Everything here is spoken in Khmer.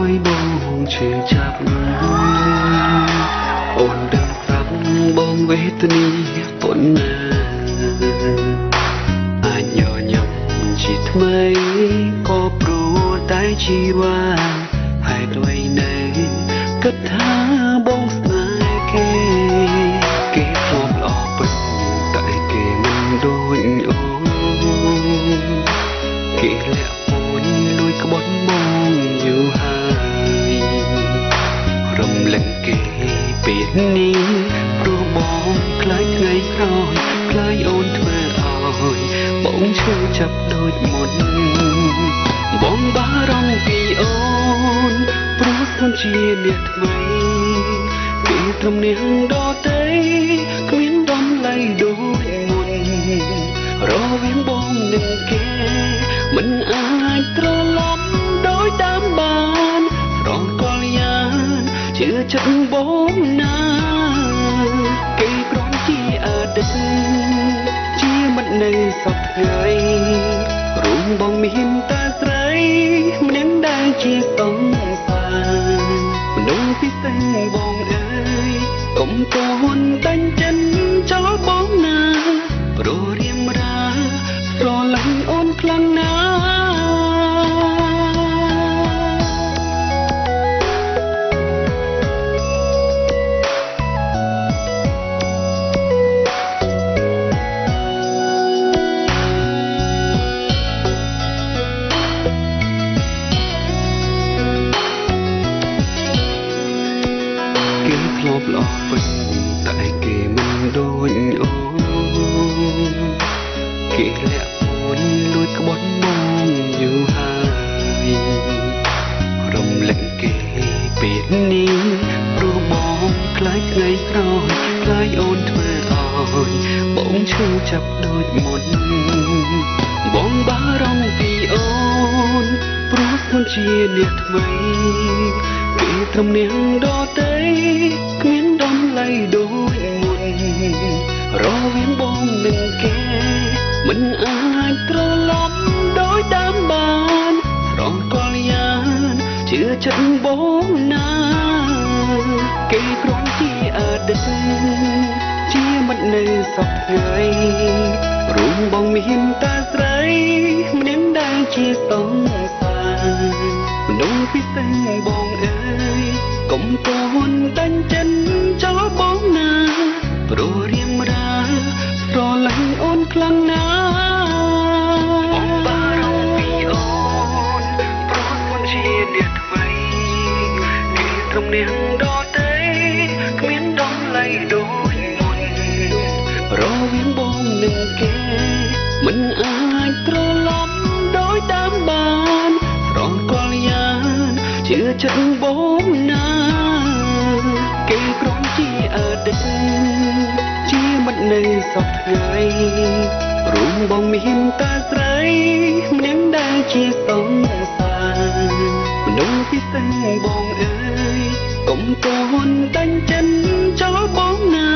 យបងឈឺចាប់អូនដឹងប្រាប់បងវេទនាប៉ុណ្ណាអាចញញឹមជាថ្មីក៏ព្រោះតែជីវ៉ាហើយដូចនៅគិតថាបងស្នេហ៍គេធ្លាប់ល្អពិតតែគេមិនដូចអូនគេលាក់ពួនលួចក្បត់បងយូរហើយរំលឹកគេពេលនេះព្រោះបងខ្លាចថ្ងៃក្រោយខ្លាចអូនធ្វើឲ្យបងឈឺចាប់ដូចមុនបងបារម្ភពីអូនព្រោះខ្ញុំជាអ្នកថ្មីគេត្រឹមនាងដតីគ្មានដំឡៃដូចមុនរវាងបងនិងគេមិនអាចត្រឡប់ដោយតាមបានរងកលយ៉ាងជឿចិត្តបងណាគេគ្រាន់ជាអតីតជាមិននៅសពថ្ងៃរួមបងមានតែស្រីម្នាក់ដែលជាសង្សារមនុស្សពិសេសបងអើយកុំតន់តាញ់ចិត្តចោលបងណាព្រោះរៀមរាស្រឡាញ់អូនខ្លាំងណាធ្លាប់ល្អពិតតែគេមិនដូចអូនគេលាក់ពួនលួចក្បត់មកយូរហើយរំលឹកគេពេលនេះព្រោះបងខ្លាចថ្ងៃក្រោយខ្លាចអូនធ្វើឲ្យបងឈឺចាប់ដូចមុនបងបារម្ភពីអូនព្រោះខ្ញុំជាអ្នកថ្មីគេត្រឹមនាងដតីគ្មានដំឡៃដូចមុនរវាងបងនិងគេមិនអាចត្រឡប់ដោយតាមបានស្រងកលយ៉ាងជឿចិត្តបងណាគេគ្រាន់ជាអតីតជាមិននៅសពថ្ងៃរួមបងមានតែស្រីម្នាក់ដែលជាសង្សារមនុស្សពិសេសបងអើយកុំតន់តាញ់ចិត្តចោលបងណាព្រោះរៀមរាស្រឡាញ់អូនខ្លាំងណាបងបារម្ភពីអូនព្រោះខ្ញុំជាអ្នកថ្មីគេត្រឹមនាងដតីគ្មានដំឡៃដូចមុនរវាងបងនិងគេមិនអាចត្រឡប់ដោយតាមបានស្រងកលយ៉ាងជឿចិត្តបងណាគេគ្រាន់ជាអតីតជាមិននៅសពថ្ងៃរួមបងមានតែស្រីម្នាក់ដែលជាសង្សារមនុស្សពិសេសបងអើយកុំតន់តាញ់ចិត្តចោលបងណា